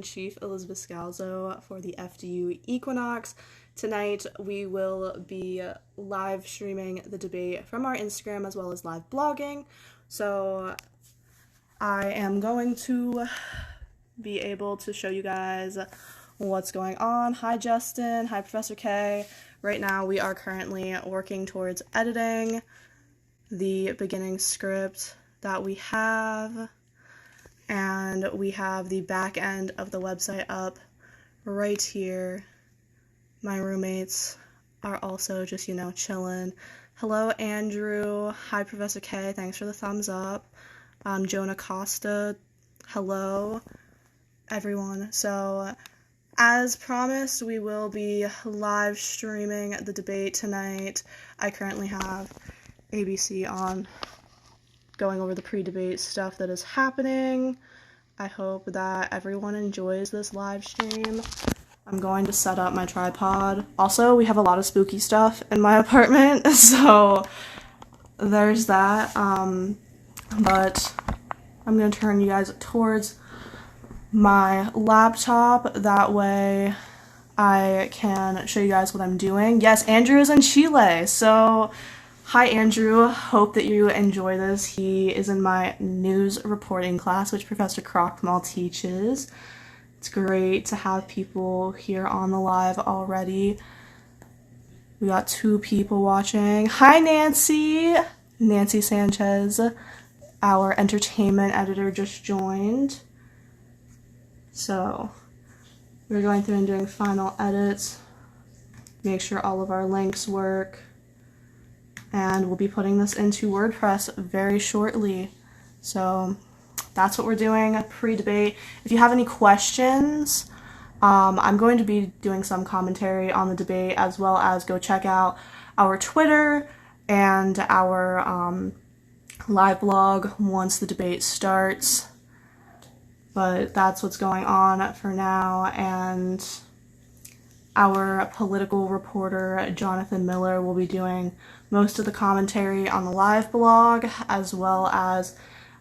Chief Elizabeth Scalzo for the FDU Equinox. Tonight we will be live streaming the debate from our Instagram as well as live blogging. So I am going to be able to show you guys what's going on. Hi Justin, hi Professor K. Right now we are currently working towards editing the beginning script that we have, and we have the back end of the website up right here. My roommates are also just, chilling. Hello Andrew, hi Professor K, thanks for the thumbs up. Jonah Costa, hello everyone. So as promised, we will be live streaming the debate tonight. I currently have ABC on, going over the pre-debate stuff that is happening. I hope that everyone enjoys this live stream. I'm going to set up my tripod. Also, we have a lot of spooky stuff in my apartment, so there's that. But I'm going to turn you guys towards my laptop. That way I can show you guys what I'm doing. Yes, Andrew is in Chile, so hi Andrew, hope that you enjoy this. He is in my news reporting class, which Professor Crockmall teaches. It's great to have people here on the live already. We got 2 people watching. Hi Nancy! Nancy Sanchez, our entertainment editor, just joined. So we're going through and doing final edits, make sure all of our links work, and we'll be putting this into WordPress very shortly. So that's what we're doing pre-debate. If you have any questions, I'm going to be doing some commentary on the debate, as well as go check out our Twitter and our live blog once the debate starts. But that's what's going on for now, and our political reporter Jonathan Miller will be doing most of the commentary on the live blog, as well as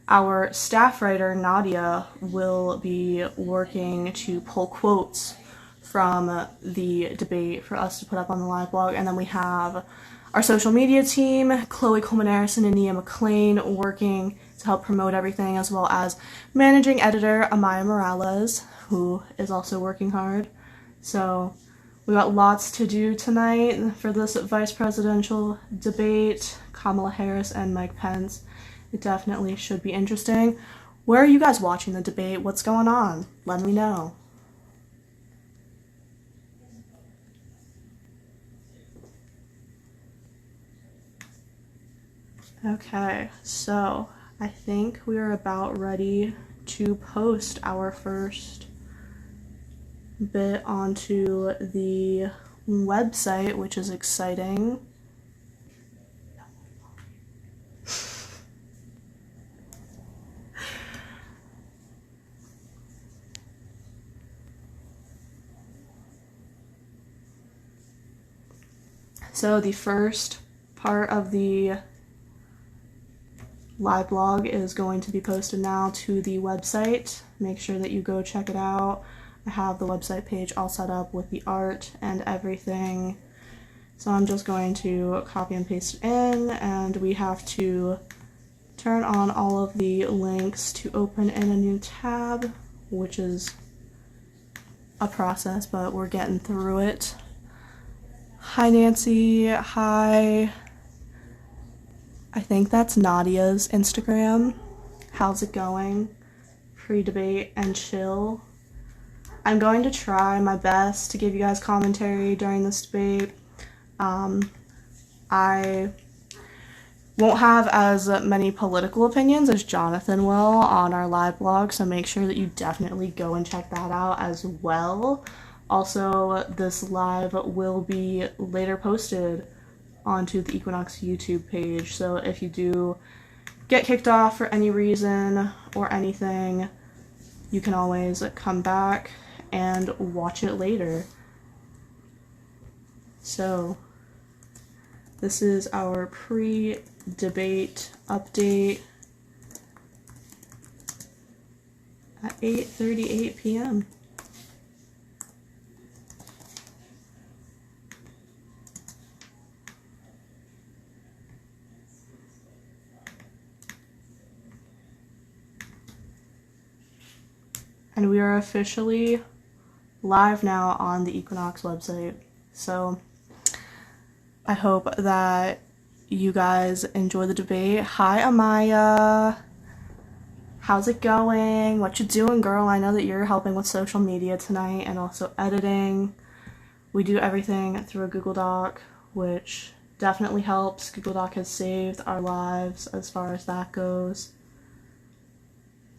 our staff writer Nadia will be working to pull quotes from the debate for us to put up on the live blog. And then we have our social media team, Chloe Colmenares and Ania McLean, working to help promote everything, as well as managing editor Amaya Morales, who is also working hard. So we got lots to do tonight for this vice presidential debate, Kamala Harris and Mike Pence. It definitely should be interesting. Where are you guys watching the debate? What's going on? Let me know. Okay, so I think we are about ready to post our first bit onto the website, which is exciting. So the first part of the live blog is going to be posted now to the website. Make sure that you go check it out. I have the website page all set up with the art and everything. So I'm just going to copy and paste it in, and we have to turn on all of the links to open in a new tab, which is a process, but we're getting through it. Hi Nancy, hi. I think that's Nadia's Instagram. How's it going? Pre-debate and chill. I'm going to try my best to give you guys commentary during this debate. I won't have as many political opinions as Jonathan will on our live blog, so make sure that you definitely go and check that out as well. Also, this live will be later posted onto the Equinox YouTube page, so if you do get kicked off for any reason or anything, you can always come back and watch it later. So this is our pre-debate update at 8:38 p.m. and we are officially live now on the Equinox website. So I hope that you guys enjoy the debate. Hi, Amaya. How's it going? What you doing, girl? I know that you're helping with social media tonight and also editing. We do everything through a Google Doc, which definitely helps. Google Doc has saved our lives as far as that goes.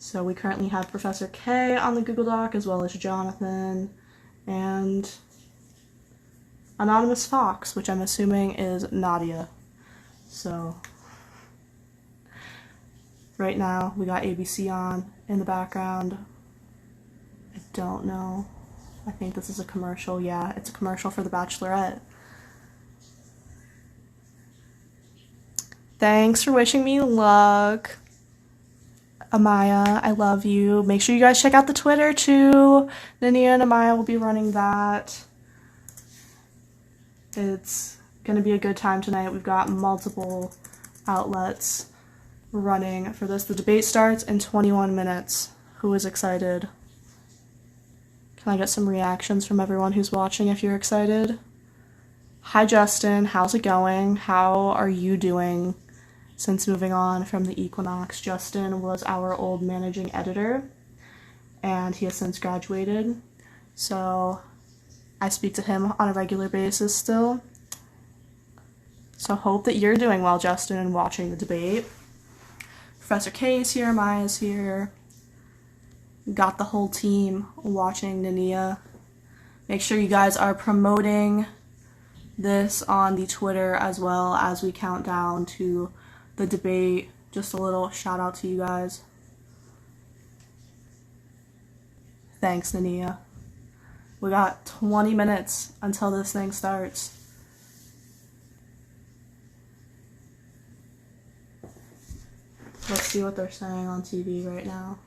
So we currently have Professor K on the Google Doc, as well as Jonathan and Anonymous Fox, which I'm assuming is Nadia. So right now we got ABC on in the background. I don't know. I think this is a commercial. Yeah, it's a commercial for The Bachelorette. Thanks for wishing me luck, Amaya. I love you. Make sure you guys check out the Twitter too. Nania and Amaya will be running that. It's gonna be a good time tonight. We've got multiple outlets running for this. The debate starts in 21 minutes. Who is excited? Can I get some reactions from everyone who's watching if you're excited? Hi Justin, how's it going? How are you doing since moving on from the Equinox? Justin was our old managing editor and he has since graduated. So I speak to him on a regular basis still. So hope that you're doing well, Justin, and watching the debate. Professor K is here, Maya is here. Got the whole team watching Nania. Make sure you guys are promoting this on the Twitter as well as we count down to the debate. Just a little shout out to you guys. Thanks, Nania. We got 20 minutes until this thing starts. Let's see what they're saying on TV right now.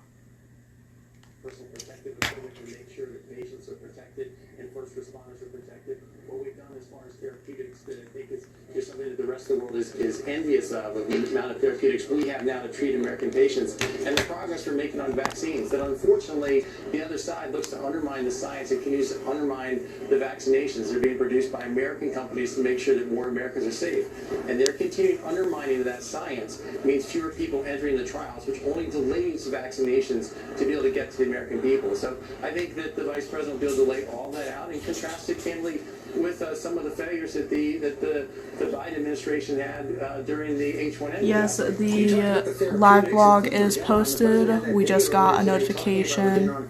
Personal protective equipment to make sure that patients are protected and first responders are protected. What we've done as far as therapeutics that I think is something that the rest of the world is envious of the amount of therapeutics we have now to treat American patients and the progress we're making on vaccines. That unfortunately the other side looks to undermine the science and can use to undermine the vaccinations that are being produced by American companies to make sure that more Americans are safe. And their continued undermining of that science means fewer people entering the trials, which only delays vaccinations to be able to get to the American people. So I think that the Vice President will be able to lay all that out and contrast it candidly with some of the failures that the Biden administration had during the H1N. Yes, the live blog is posted. We just got a notification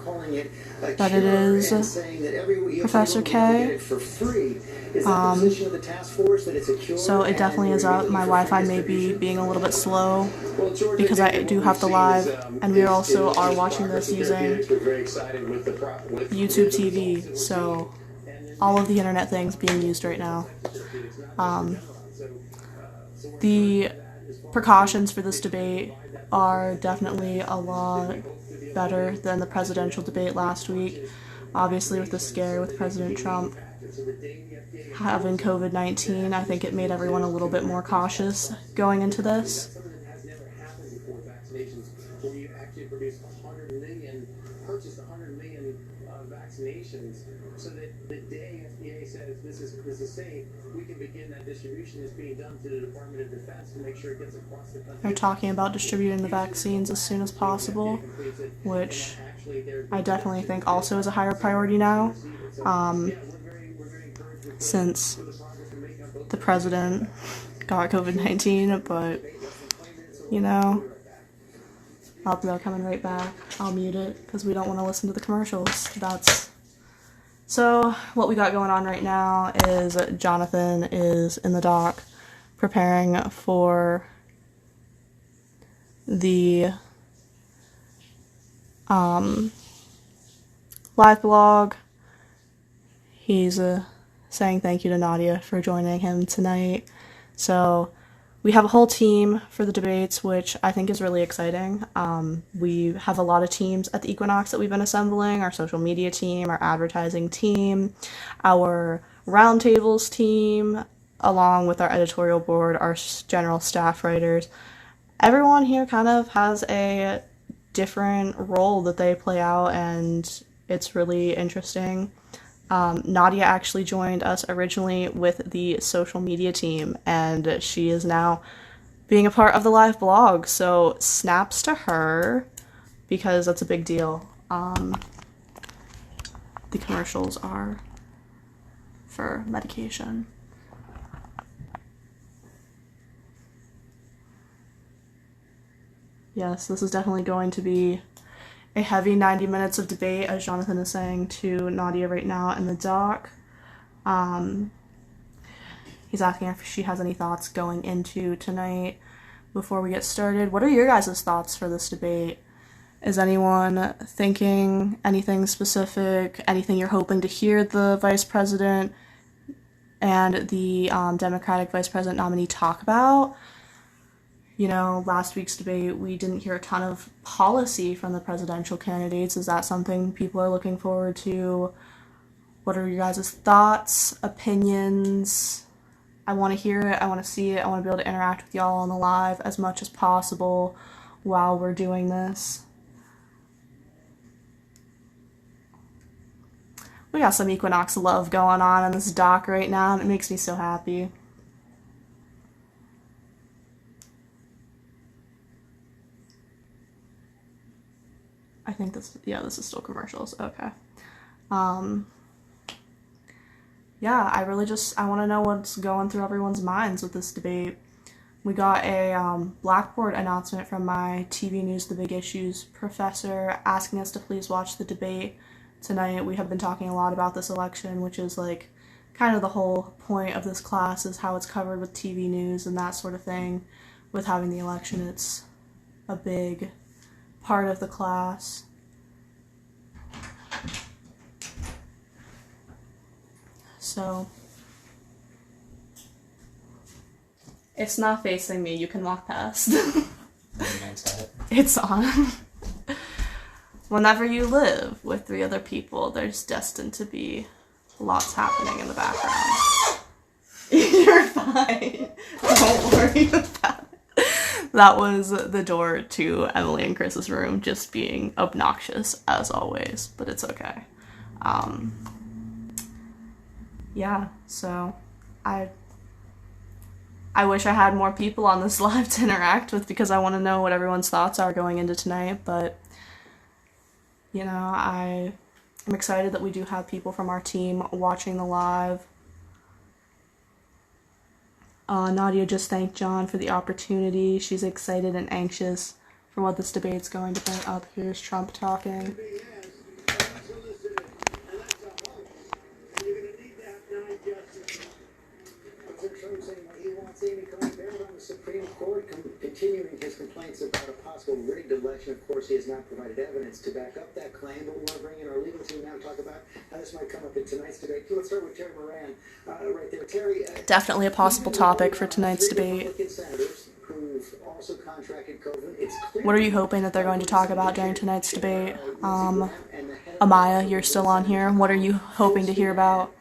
that it is Professor K. So it definitely is up. My Wi-Fi may be being a little bit slow because I do have the live, and we also are watching this using YouTube TV, so all of the internet things being used right now. The precautions for this debate are definitely a lot better than the presidential debate last week. Obviously, with the scare with President Trump having COVID-19, I think it made everyone a little bit more cautious going into this. Vaccinations so that the day FDA says this is safe, we can begin that distribution is being done to the Department of Defense to make sure it gets across the country. They're talking about distributing the vaccines as soon as possible, which I definitely think also is a higher priority now, since the president got COVID-19, but, you know, oh, they're coming right back. I'll mute it because we don't want to listen to the commercials. So what we got going on right now is Jonathan is in the dock preparing for the live blog. He's saying thank you to Nadia for joining him tonight. So we have a whole team for the debates, which I think is really exciting. We have a lot of teams at the Equinox that we've been assembling, our social media team, our advertising team, our roundtables team, along with our editorial board, our general staff writers. Everyone here kind of has a different role that they play out, and it's really interesting. Nadia actually joined us originally with the social media team, and she is now being a part of the live blog, so snaps to her, because that's a big deal. The commercials are for medication. Yes, this is definitely going to be a heavy 90 minutes of debate, as Jonathan is saying to Nadia right now in the doc. He's asking if she has any thoughts going into tonight before we get started. What are your guys' thoughts for this debate? Is anyone thinking anything specific, anything you're hoping to hear the vice president and the Democratic vice president nominee talk about? You know, last week's debate, we didn't hear a ton of policy from the presidential candidates. Is that something people are looking forward to? What are your guys' thoughts, opinions? I want to hear it. I want to see it. I want to be able to interact with y'all on the live as much as possible while we're doing this. We got some Equinox love going on in this doc right now, and it makes me so happy. I think this is still commercials. Okay. Yeah, I want to know what's going through everyone's minds with this debate. We got a Blackboard announcement from my TV News The Big Issues professor asking us to please watch the debate tonight. We have been talking a lot about this election, which is like kind of the whole point of this class, is how it's covered with TV news and that sort of thing. With having the election, it's a big part of the class. So it's not facing me, you can walk past. It's on. Whenever you live with 3 other people, there's destined to be lots happening in the background. You're fine. Don't worry about it. That was the door to Emily and Chris's room, just being obnoxious as always, but it's okay. Yeah, so I wish I had more people on this live to interact with, because I want to know what everyone's thoughts are going into tonight, but you know, I'm excited that we do have people from our team watching the live. Nadia just thanked John for the opportunity. She's excited and anxious for what this debate's going to bring up. Here's Trump talking. Supreme Court continuing his complaints about a possible rigged election. Of course, he has not provided evidence to back up that claim, but we want to bring in our legal team now to talk about how this might come up in tonight's debate. Let's start with Terry Moran right there. Terry, definitely a possible topic for tonight's debate. What are you hoping that they're going to talk about during tonight's debate? Amaya, you're still on here. What are you hoping to hear about?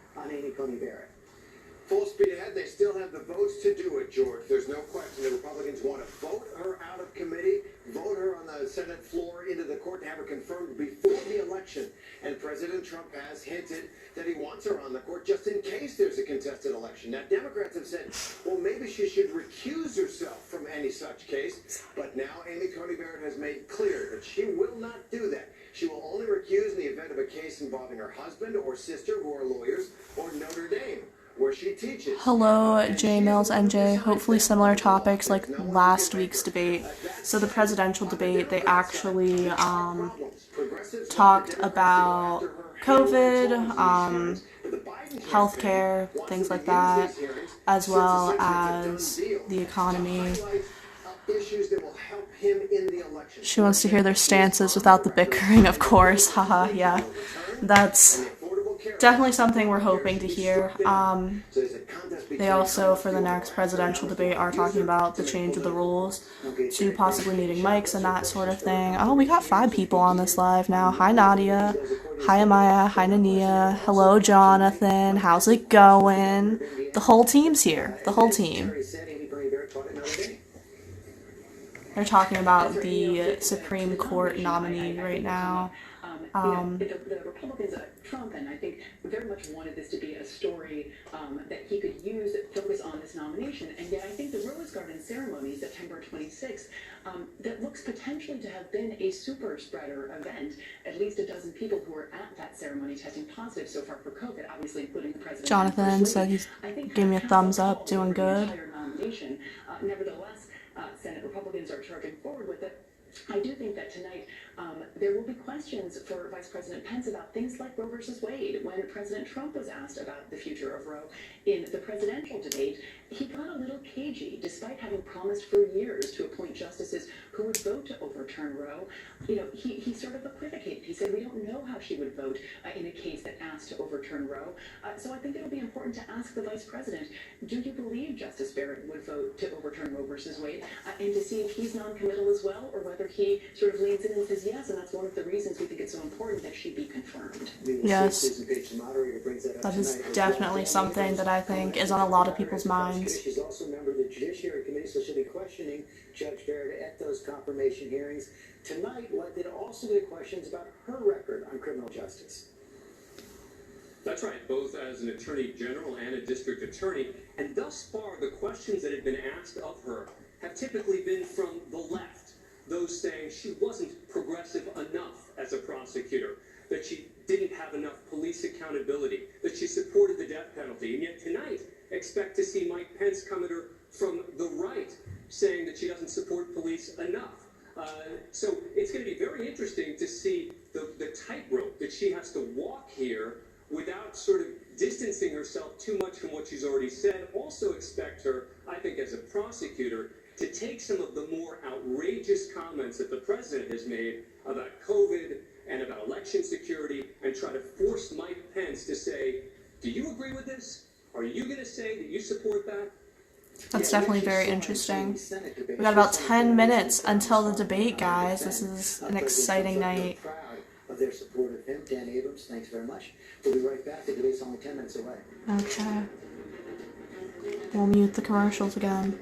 Full speed ahead. They still have the votes to do it, George. There's no question the Republicans want to vote her out of committee, vote her on the Senate floor into the court, and have her confirmed before the election. And President Trump has hinted that he wants her on the court just in case there's a contested election. Now, Democrats have said, well, maybe she should recuse herself from any such case. But now Amy Coney Barrett has made clear that she will not do that. She will only recuse in the event of a case involving her husband or sister, who are lawyers, or Notre Dame, where she teaches. Hello, J Mills NJ. Hopefully similar topics like last week's debate. So the presidential debate, they actually talked about COVID, healthcare, things like that, as well as the economy. She wants to hear their stances without the bickering, of course. Haha, yeah. That's definitely something we're hoping to hear. They also, for the next presidential debate, are talking about the change of the rules to possibly needing mics and that sort of thing. Oh, we got 5 people on this live now. Hi, Nadia. Hi, Amaya. Hi, Nania. Hello, Jonathan. How's it going? The whole team's here. The whole team. They're talking about the Supreme Court nominee right now. The Republicans, Trump, and I think very much wanted this to be a story that he could use, focus on this nomination. And yet I think the Rose Garden ceremony, September 26th, that looks potentially to have been a super spreader event. At least a dozen people who were at that ceremony testing positive so far for COVID, obviously including the president. Jonathan said he's gave me a thumbs up, doing good. Nevertheless, Senate Republicans are charging forward with it. I do think that tonight there will be questions for Vice President Pence about things like Roe versus Wade. When President Trump was asked about the future of Roe in the presidential debate, he got a little cagey, despite having promised for years to appoint justices who would vote to overturn Roe. You know, he sort of equivocated. He said, we don't know how she would vote in a case that asked to overturn Roe. So I think it'll be important to ask the Vice President, do you believe Justice Barrett would vote to overturn Roe versus Wade? And to see if he's non-committal as well, or whether he sort of leans in and says yes, and that's one of the reasons we think it's so important that she be confirmed. Yes, that is definitely something that I think is on a lot of people's minds. She's also a member of the Judiciary Committee, so she'll be questioning Judge Barrett at those confirmation hearings. Tonight, likely to also be questions about her record on criminal justice. That's right, both as an attorney general and a district attorney. And thus far, the questions that have been asked of her have typically been from the left. Those saying she wasn't progressive enough as a prosecutor, that she didn't have enough police accountability, that she supported the death penalty. And yet tonight, expect to see Mike Pence come at her from the right, saying that she doesn't support police enough. So it's going to be very interesting to see the tightrope that she has to walk here without sort of distancing herself too much from what she's already said. Also expect her, I think, as a prosecutor, to take some of the more outrageous comments that the president has made about COVID and about election security and try to force Mike Pence to say, do you agree with this? Are you going to say that you support that? That's definitely very interesting. We got about 10 minutes until the debate, guys. This is an exciting night. Proud of their support of him. Dan Abrams, thanks very much. We'll be right back. The debate's only 10 minutes away. Okay. We'll mute the commercials again.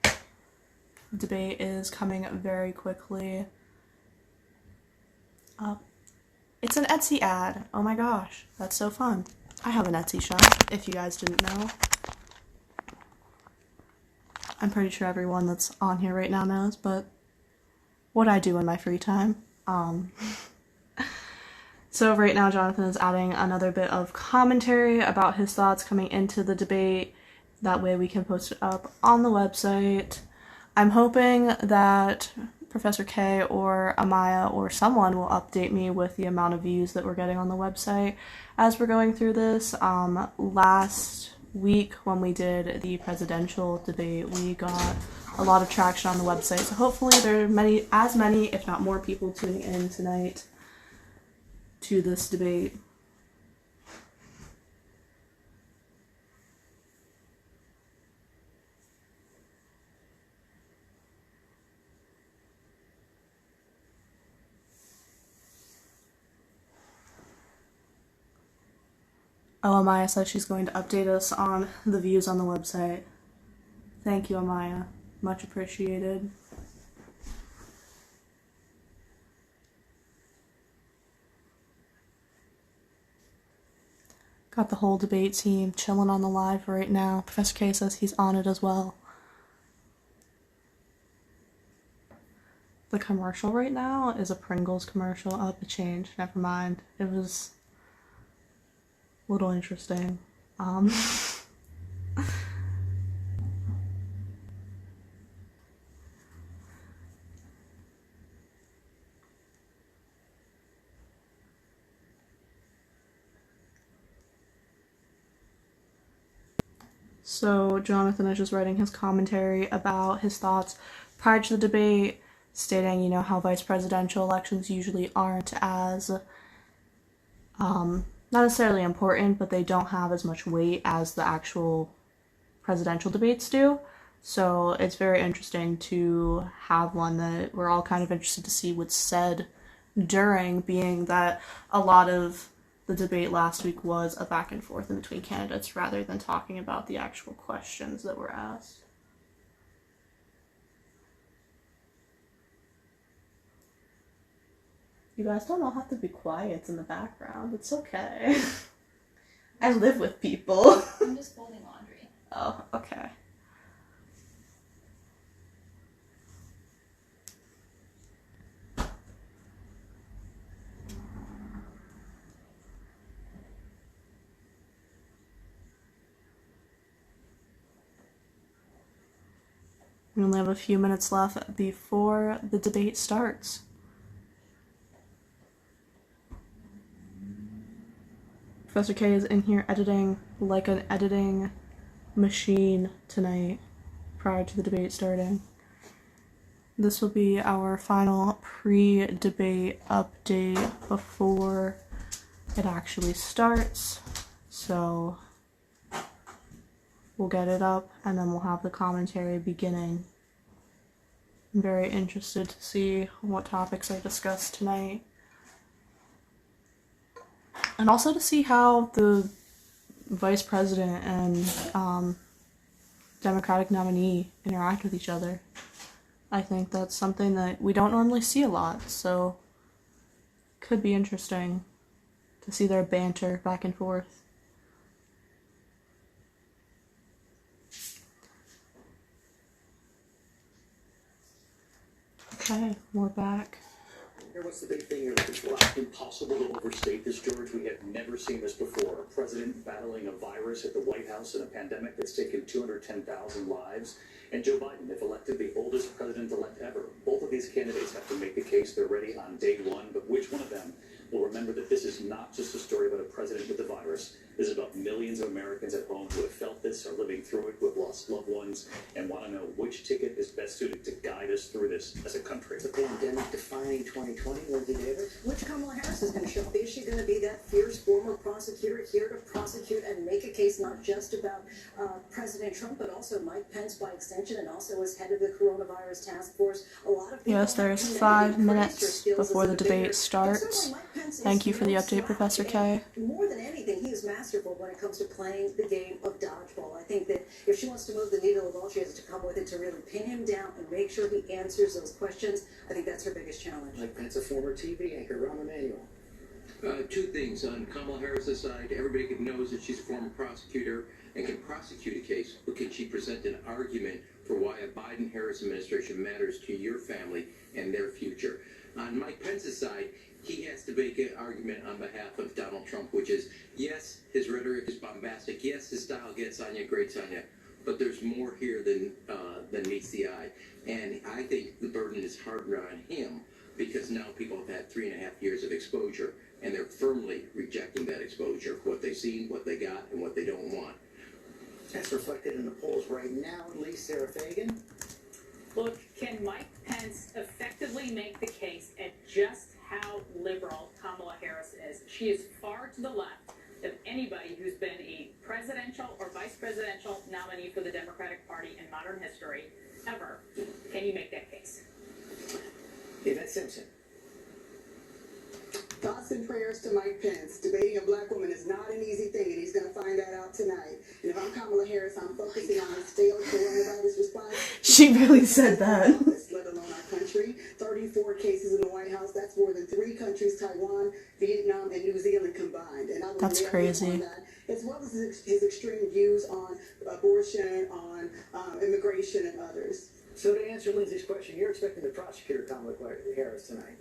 The debate is coming very quickly up. It's an Etsy ad. Oh my gosh, that's so fun. I have an Etsy shop, if you guys didn't know. I'm pretty sure everyone that's on here right now knows, but what I do in my free time. So right now Jonathan is adding another bit of commentary about his thoughts coming into the debate. That way we can post it up on the website. I'm hoping that Professor K or Amaya or someone will update me with the amount of views that we're getting on the website as we're going through this. Last week when we did the presidential debate, we got a lot of traction on the website, so hopefully there are as many, if not more, people tuning in tonight to this debate. Oh, Amaya said she's going to update us on the views on the website. Thank you, Amaya. Much appreciated. Got the whole debate team chilling on the live right now. Professor K says he's on it as well. The commercial right now is a Pringles commercial. Oh, it changed. Never mind. It was a little interesting. So Jonathan is just writing his commentary about his thoughts prior to the debate, stating, you know, how vice presidential elections usually aren't as, not necessarily important, but they don't have as much weight as the actual presidential debates do. So it's very interesting to have one that we're all kind of interested to see what's said during, being that a lot of the debate last week was a back and forth in between candidates rather than talking about the actual questions that were asked. You guys don't all have to be quiet in the background. It's okay. I live with people. I'm just folding laundry. Oh, okay. We only have a few minutes left before the debate starts. Professor K is in here editing like an editing machine tonight prior to the debate starting. This will be our final pre-debate update before it actually starts. So we'll get it up and then we'll have the commentary beginning. I'm very interested to see what topics are discussed tonight. And also to see how the vice president and Democratic nominee interact with each other. I think that's something that we don't normally see a lot, so could be interesting to see their banter back and forth. Okay, we're back. Here, what's the big thing here? It's impossible to overstate this, George. We have never seen this before. A president battling a virus at the White House in a pandemic that's taken 210,000 lives. And Joe Biden, if elected, the oldest president-elect ever. Both of these candidates have to make the case they're ready on day one, but which one of them will remember that this is not just a story about a president with the virus? This is about millions of Americans at home who have felt this, are living through it, who have lost loved ones, and want to know which ticket is best suited to guide us through this as a country. The pandemic defining 2020, Lindsay Davis. Which Kamala Harris is going to show up? Is she going to be that fierce former prosecutor here to prosecute and make a case not just about President Trump, but also Mike Pence by extension, and also as head of the coronavirus task force? A lot of people Yes, there's 5 minutes before the debate starts. Thank you for the update, Professor K. More than anything, he is masterful when it comes to playing the game of dodgeball. I think that if she wants to move the needle of all she has to come with it to really pin him down and make sure he answers those questions, I think that's her biggest challenge. Mike Pence, a former TV anchor, Rahm Emanuel. Two things. On Kamala Harris's side, everybody knows that she's a former prosecutor and can prosecute a case, but can she present an argument for why a Biden-Harris administration matters to your family and their future? On Mike Pence's side, he has to make an argument on behalf of Donald Trump, which is, yes, his rhetoric is bombastic. Yes, his style gets on you, grates on you. But there's more here than meets the eye. And I think the burden is harder on him because now people have had 3.5 years of exposure, and they're firmly rejecting that exposure, what they've seen, what they got, and what they don't want. That's reflected in the polls right now. At least Sarah Fagan. Look, can Mike Pence effectively make the case at just how liberal Kamala Harris is? She is far to the left of anybody who's been a presidential or vice presidential nominee for the Democratic Party in modern history, ever. Can you make that case? Yvette Simpson. Thoughts and prayers to Mike Pence. Debating a black woman is not an easy thing, and he's going to find that out tonight. And if I'm Kamala Harris, I'm focusing on his failed coronavirus response. She really said that. Let alone our country. 34 cases in the White House. That's more than 3 countries, Taiwan, Vietnam, and New Zealand combined. And I will That's crazy. On that, as well as his extreme views on abortion, on immigration, and others. So to answer Lindsay's question, you're expecting to prosecute Kamala Harris tonight?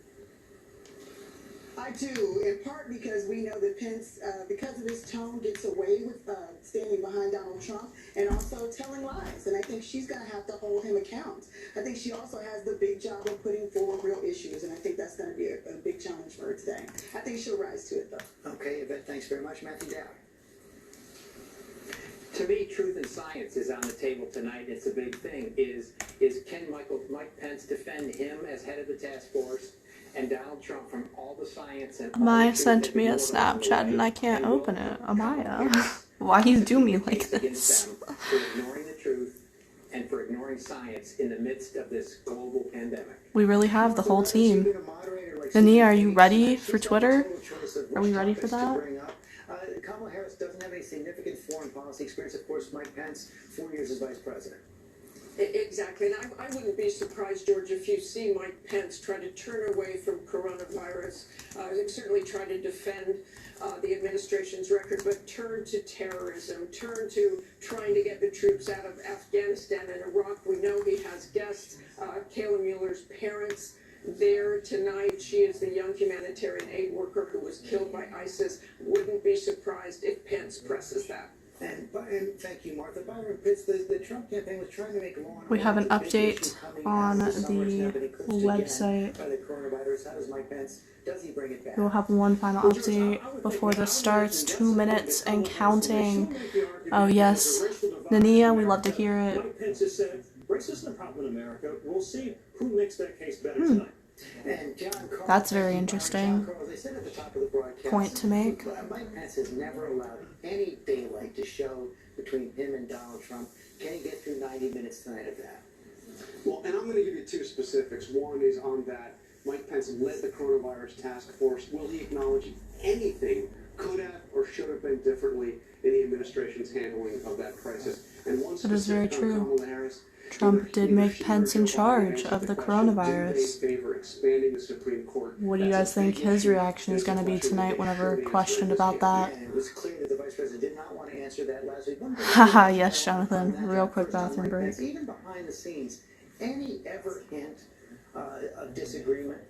I do, in part because we know that Pence, because of his tone, gets away with standing behind Donald Trump and also telling lies. And I think she's going to have to hold him account. I think she also has the big job of putting forward real issues, and I think that's going to be a big challenge for her today. I think she'll rise to it, though. Okay, Yvette, thanks very much. Matthew Dowd. To me, truth and science is on the table tonight. It's a big thing. Can Mike Pence defend him as head of the task force and Donald Trump from all the science and Maya sent me a Snapchat and I can't open it. Amaya, why you do me like this? For ignoring the truth and for ignoring science in the midst of this global pandemic. We really have the whole team. Nania, are you ready for Twitter? Are we ready for that? Kamala Harris doesn't have any significant foreign policy experience. Of course, Mike Pence, 4 years as vice president. Exactly, and I wouldn't be surprised, George, if you see Mike Pence try to turn away from coronavirus, certainly try to defend the administration's record, but turn to terrorism, turn to trying to get the troops out of Afghanistan and Iraq. We know he has guests, Kayla Mueller's parents there tonight. She is the young humanitarian aid worker who was killed by ISIS. Wouldn't be surprised if Pence presses that. And thank you, Martha. Byron Pitts, the Trump campaign was trying to make law and We have an order update on the website. By the coronavirus. How does Mike Pence? Does he bring it back? We'll have one final update before this starts. 2 minutes and counting. Oh yes, Nania, we love to hear it. Mike Pence has said, race isn't a problem in America. We'll see who makes that case better tonight. And John Carl, That's very interesting. John Carl, they said at the top of the broadcast, Point to make. Mike Pence has never allowed any daylight to show between him and Donald Trump. Can he get through 90 minutes tonight of that? Well, and I'm going to give you two specifics. One is on that Mike Pence led the coronavirus task force. Will he acknowledge anything could have or should have been differently in the administration's handling of that crisis? And one That is very specific on true. Kamala Harris. Trump did make Pence in charge of the coronavirus. What do you guys think his reaction is going to be tonight whenever questioned about that? And it was clear that the vice president did not want to answer that last week. Haha, yes, Jonathan. Real quick bathroom break. Even behind the scenes, any ever hint of disagreement?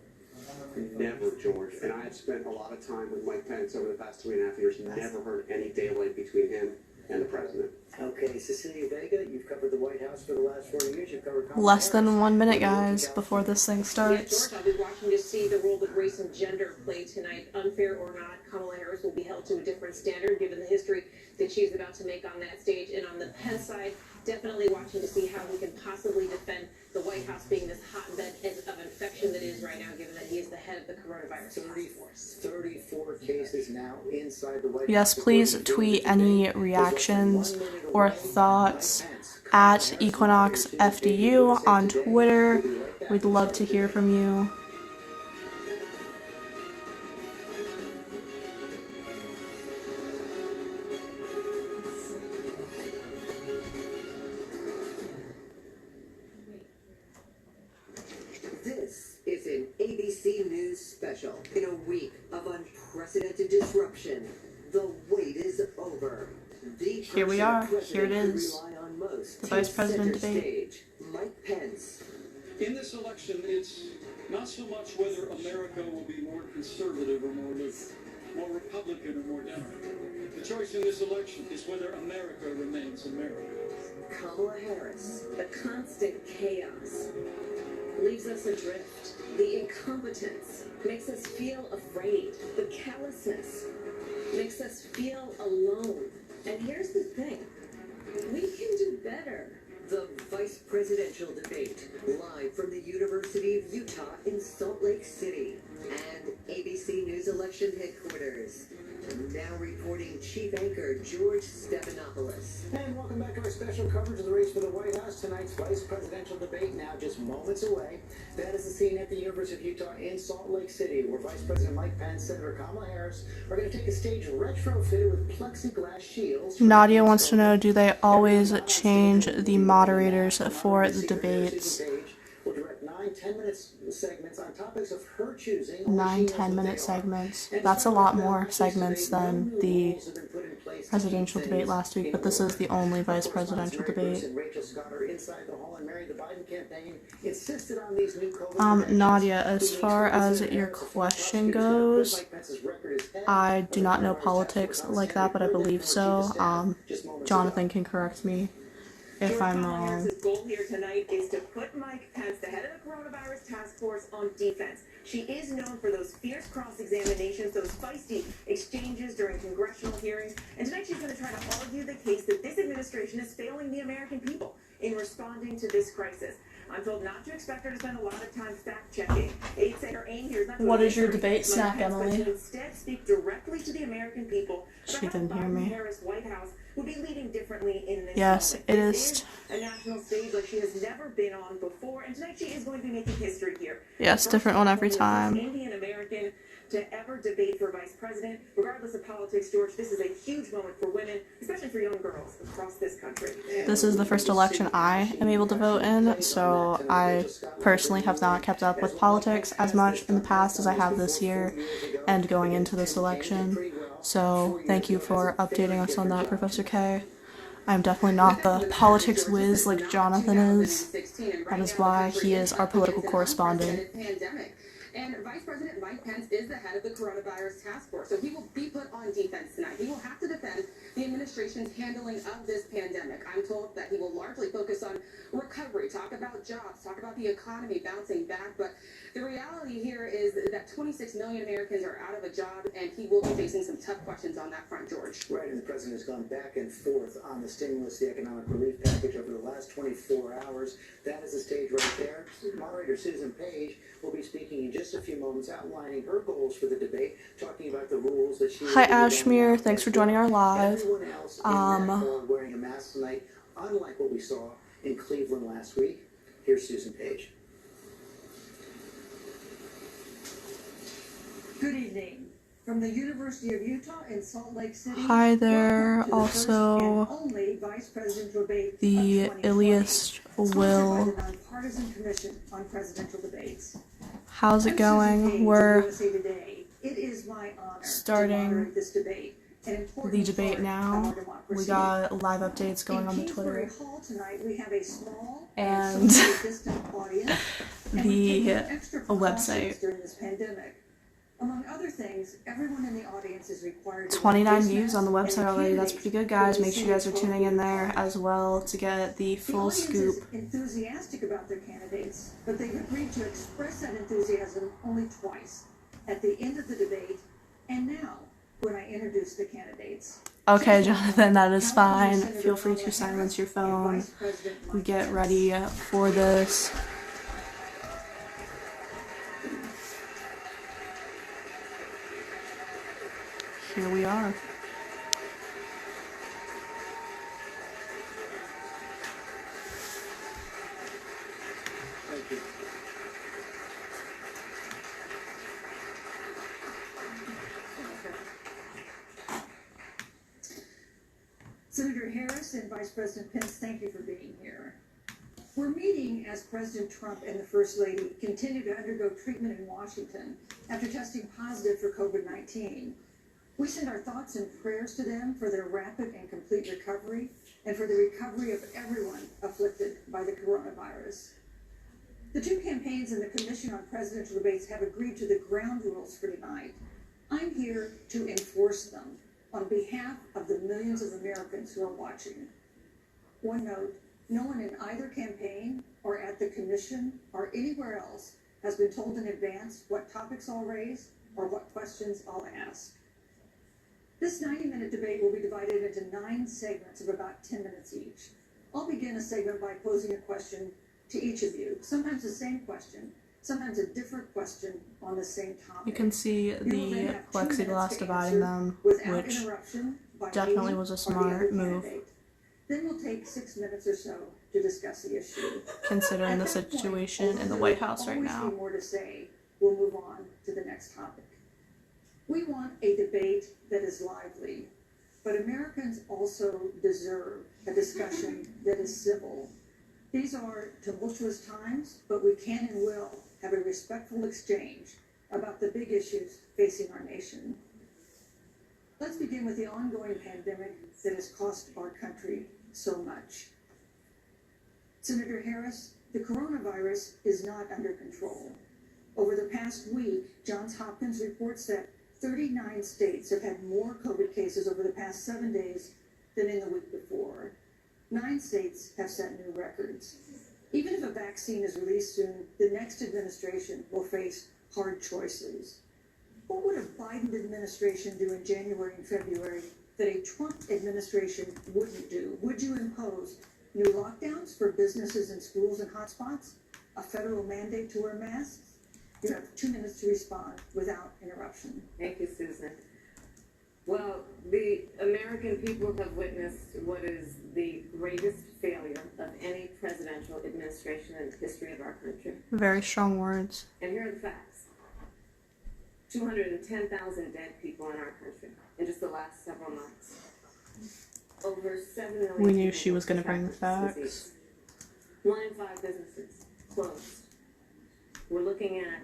Never, George. And I have spent a lot of time with Mike Pence over the past 3.5 years. Never heard any daylight between him and the president. Okay, Cecilia Vega, you've covered the White House for the last 4 years. You've covered Kamala Less than Harris. 1 minute, guys, before this thing Yeah, starts. George, I'll be watching to see the role that race and gender play tonight. Unfair or not, Kamala Harris will be held to a different standard given the history that she's about to make on that stage. And on the Pence side, definitely watching to see how he can possibly defend the White House being this hotbed of infection that is right now, given that he is the head of the coronavirus task force. 34 cases now inside the White Yes, House. please tweet any reactions or thoughts at Equinox FDU on Twitter. We'd love to hear from you. This is an ABC News special. In a week of unprecedented disruption, the wait is over. The Here we are. Here it president is. we rely on most The vice takes president center debate. stage. Mike Pence. In this election, it's not so much whether America will be more conservative or more liberal, more Republican or more Democrat. The choice in this election is whether America remains America. Kamala Harris. The constant chaos leaves us adrift. The incompetence makes us feel afraid. The callousness makes us feel alone. And here's the thing, we can do better. The vice presidential debate, live from the University of Utah in Salt Lake City and ABC News election headquarters. Now reporting chief anchor George Stephanopoulos. And welcome back to our special coverage of the race for the White House. Tonight's vice presidential debate now just moments away. That is the scene at the University of Utah in Salt Lake City, where Vice President Mike Pence, Senator Kamala Harris are going to take a stage retrofitted with plexiglass shields. Nadia wants to know, do they always change the moderators for the debates? We'll direct 9-10-minute segments on topics of her choosing. 9-10-minute segments. That's a lot more segments than the presidential debate last week, but this is the only vice presidential debate. Nadia, as far as your question goes, I do not know politics like that, but I believe so. Jonathan can correct me if I'm wrong. Harris's goal here tonight is to put Mike Pence, the head of the coronavirus task force, on defense. She is known for those fierce cross-examinations, those feisty exchanges during congressional hearings, and tonight she's going to try to argue the case that this administration is failing the American people in responding to this crisis. I'm told not to expect her to spend a lot of time fact-checking. Aide say her aim here is not to What is your history, debate snack, Pence, but Emily? to instead speak directly to the American people. She didn't hear me. Harris White House would be leading differently in this Yes, moment. it This is. a national stage like she has never been on before, and tonight she is going to be making history here. Yes, different one every time. Indian American to to ever debate for vice president. Regardless of politics, George, this is a huge moment for women, especially for young girls across this country. This is the first election I am able to vote in, so I personally have not kept up with politics as much in the past as I have this year and going into this election. So thank you for updating us on that, Professor K. I'm definitely not the politics whiz like Jonathan is. That is why he is our political correspondent. And Vice President Mike Pence is the head of the coronavirus task force, so he will be put on defense tonight. He will have to defend the administration's handling of this pandemic. I'm told that he will largely focus on recovery, talk about jobs, talk about the economy bouncing back, but the reality here is that 26 million Americans are out of a job, and he will be facing some tough questions on that front, George. Right, and the president has gone back and forth on the stimulus, the economic relief package over the last 24 hours. That is the stage right there. Moderator Susan Page will be speaking in just a few moments, outlining her goals for the debate, talking about the rules that she... Hi, Ashmere. Thanks for joining our live. Everyone else in that hall wearing a mask tonight, unlike what we saw in Cleveland last week. Here's Susan Page. Good evening. From the University of Utah in Salt Lake City. Hi there. Also, only Vice Presidential debate the Ilias will... Nonpartisan Commission on Presidential Debates. How's it going? We're starting this debate. The debate now. We got live updates going on the Twitter and the website. During this pandemic. Among other things, everyone in the audience is required to 29 views on the website already. That's pretty good, guys. Make sure you guys are tuning in there as well to get the full scoop. Is enthusiastic about their candidates, but they've agreed to express that enthusiasm only twice, at the end of the debate and now when I introduce the candidates. Okay, Jonathan, that is fine. Feel free to silence your phone. Get ready for this. Here we are. Thank you. Senator Harris and Vice President Pence, thank you for being here. We're meeting as President Trump and the First Lady continue to undergo treatment in Washington after testing positive for COVID-19. We send our thoughts and prayers to them for their rapid and complete recovery and for the recovery of everyone afflicted by the coronavirus. The two campaigns and the Commission on Presidential Debates have agreed to the ground rules for tonight. I'm here to enforce them on behalf of the millions of Americans who are watching. One note, no one in either campaign or at the Commission or anywhere else has been told in advance what topics I'll raise or what questions I'll ask. This 90-minute debate will be divided into 9 segments of about 10 minutes each. I'll begin a segment by posing a question to each of you, sometimes the same question, sometimes a different question on the same topic. You can see the plexiglass dividing them, which definitely was a smart move. Then we'll take 6 minutes or so to discuss the issue. Considering the situation in the White House right now. More to say, we'll move on to the next topic. We want a debate that is lively, but Americans also deserve a discussion that is civil. These are tumultuous times, but we can and will have a respectful exchange about the big issues facing our nation. Let's begin with the ongoing pandemic that has cost our country so much. Senator Harris, the coronavirus is not under control. Over the past week, Johns Hopkins reports that 39 states have had more COVID cases over the past 7 days than in the week before. 9 states have set new records. Even if a vaccine is released soon, the next administration will face hard choices. What would a Biden administration do in January and February that a Trump administration wouldn't do? Would you impose new lockdowns for businesses and schools and hotspots? A federal mandate to wear masks? You have 2 minutes to respond without interruption. Thank you, Susan. Well, the American people have witnessed what is the greatest failure of any presidential administration in the history of our country. Very strong words. And here are the facts. 210,000 dead people in our country in just the last several months. Over 7 million. We knew she was going to bring the facts. 1 in 5 businesses closed. We're looking at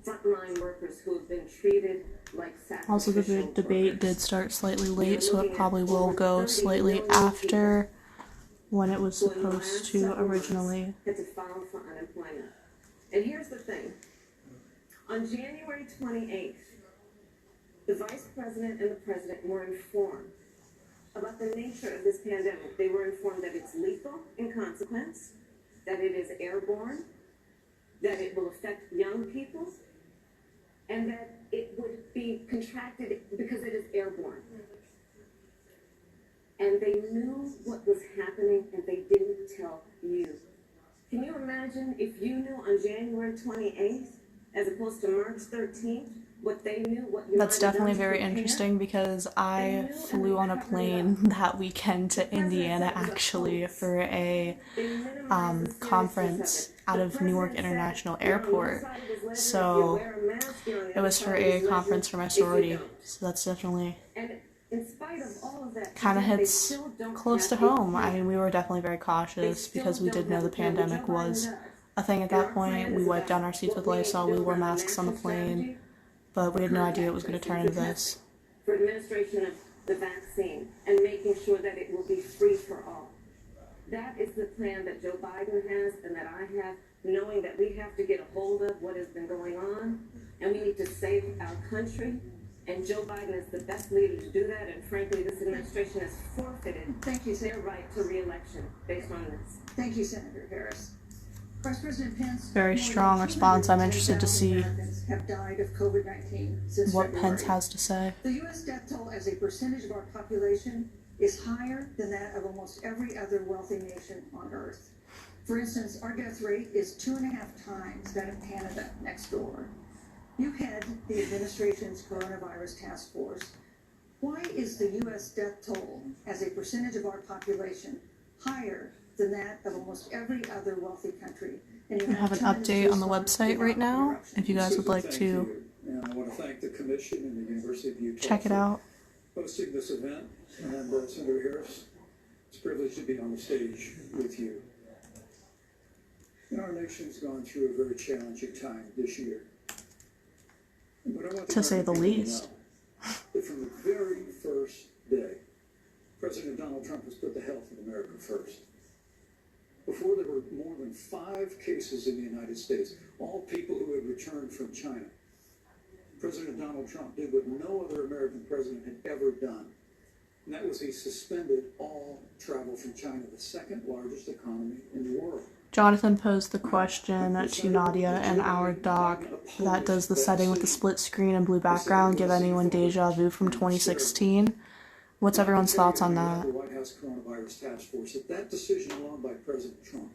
frontline workers who have been treated like sacrificial Also, the debate did start slightly late, so it probably will go slightly after when it was supposed to originally. Had to file for unemployment. And here's the thing. On January 28th, the Vice President and the President were informed about the nature of this pandemic. They were informed that it's lethal in consequence, that it is airborne, that it will affect young people, and that it would be contracted because it is airborne. And they knew what was happening, and they didn't tell you. Can you imagine if you knew on January 28th, as opposed to March 13th, what they knew, what you That's definitely very interesting because I flew on a plane that weekend to Indiana actually for a conference out of Newark International Airport. So it was for a conference for my sorority. So that's definitely kind of hits close to home. I mean, we were definitely very cautious because we did know the pandemic was a thing at that point. We wiped down our seats with Lysol, we wore masks on the plane, but we had no idea it was going to turn into this. For administration of the vaccine and making sure that it will be free for all. That is the plan that Joe Biden has and that I have, knowing that we have to get a hold of what has been going on and we need to save our country. And Joe Biden is the best leader to do that, and frankly, this administration has forfeited their right to re-election based on this. Thank you, Senator Harris. Vice President Pence, very strong response. I'm interested to see have died of COVID-19 since what February. Pence has to say. The U.S. death toll as a percentage of our population is higher than that of almost every other wealthy nation on Earth. For instance, our death rate is 2.5 times that of Canada next door. You head the administration's coronavirus task force. Why is the U.S. death toll as a percentage of our population higher than that of almost every other wealthy country? And you I have an update on the website right now, if you guys would like to And I want to thank the Commission and the University of Utah check it out. for hosting this event. And Senator Harris, it's a privilege to be on the stage with you. And our nation's gone through a very challenging time this year. But I want To say the least. know that from the very first day, President Donald Trump has put the health of America first. Before there were more than 5 cases in the United States, all people who had returned from China, President Donald Trump did what no other American president had ever done. And that was he suspended all travel from China, the second largest economy in the world. Jonathan posed the question to Nadia and our doc that does the setting with the split screen and blue background give anyone deja vu from 2016. What's everyone's thoughts on that? The White House Coronavirus Task Force, that decision alone by President Trump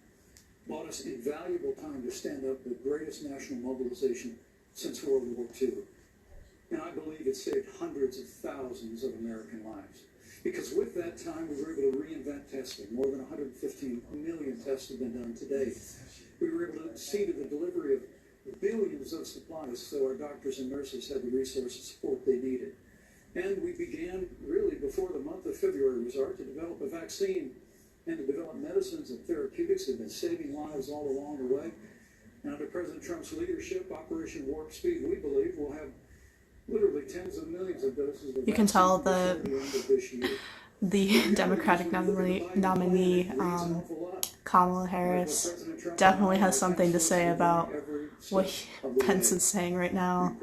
bought us invaluable time to stand up the greatest national mobilization since World War II. And I believe it saved hundreds of thousands of American lives. Because with that time, we were able to reinvent testing. More than 115 million tests have been done today. We were able to see to the delivery of billions of supplies so our doctors and nurses had the resources and support they needed. And we began, really, before the month of February was out, to develop a vaccine and to develop medicines and therapeutics that have been saving lives all along the way. And under President Trump's leadership, Operation Warp Speed, we believe will have literally tens of millions of doses of You can tell vaccine that before the end of this year. the Democratic nominee Kamala Harris, definitely has something to say about what Pence is saying right now.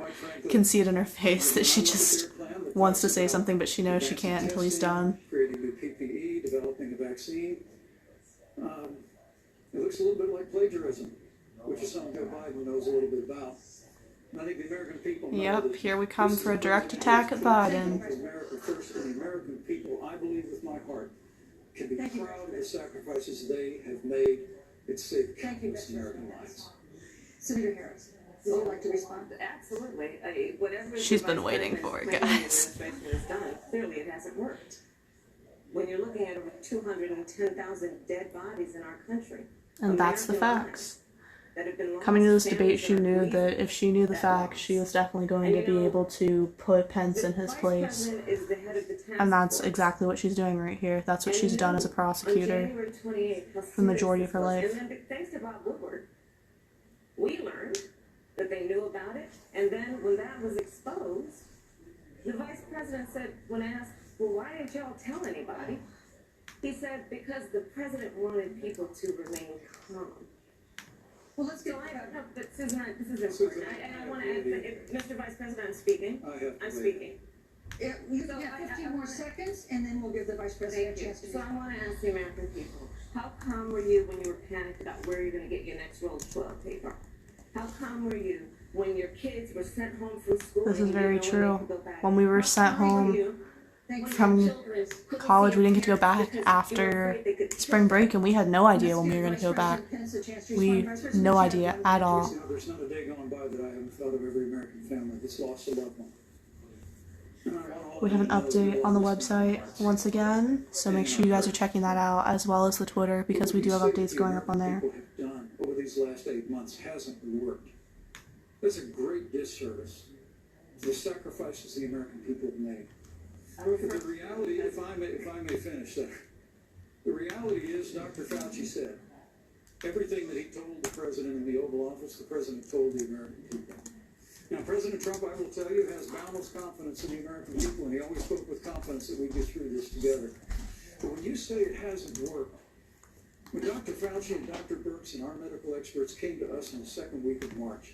You can see it in her face that she just wants to say something, but she knows she can't until he's done. Creating new PPE, developing a vaccine. It looks a little bit like plagiarism, which is something that Biden knows a little bit about. And I think the American people know Yep, that here we come for a direct attack at Biden. America first, and the American people, I believe with my heart, can be proud of the sacrifices they have made. It saved countless American lives. Senator Harris, would you like to respond? Absolutely. Whatever She's been waiting for it, guys. The administration has done, clearly it hasn't worked. When you're looking at over 210,000 dead bodies in our country. And that's the American facts. lives that have been lost. Coming to this debate, Families she that are knew grieving that if she knew the that facts, loss. she was definitely going And to you be know, able to put Pence the in his Vice place. President is the head of the task And that's force. exactly what she's doing right here. That's what And she's you done know, as a on prosecutor January 28th, how for the majority serious of her this was. life. And then, thanks to Bob Woodward, we learned that they knew about it. And then when that was exposed, the vice president said, when asked, well, why didn't y'all tell anybody? He said, because the president wanted people to remain calm. Well, let's get No, but Susan, this is important. And I want to add, Mr. Vice President, I'm speaking. I'm speaking. You can have 15 more seconds, and then we'll give the vice president a chance to. So I want to ask the American people, how calm were you when you were panicked about where you're going to get your next roll of toilet paper? How calm were you when your kids were sent home from school? This is very true. When we we were sent home from college, we didn't get to go back after spring break, and we had no idea when we were going to go back. We no idea at all. There's not a day gone by that I haven't thought of every American family that's lost a loved one. We have an update on the website once again, so make sure you guys are checking that out, as well as the Twitter, because we do have updates going up on there. What the American people have done over these last 8 months hasn't worked. That's a great disservice to the sacrifices the American people have made. But the reality, if I may finish there, the reality is Dr. Fauci said everything that he told the president in the Oval Office, the president told the American people. Now, President Trump, I will tell you, has boundless confidence in the American people, and he always spoke with confidence that we'd get through this together. But when you say it hasn't worked, when Dr. Fauci and Dr. Birx and our medical experts came to us in the second week of March,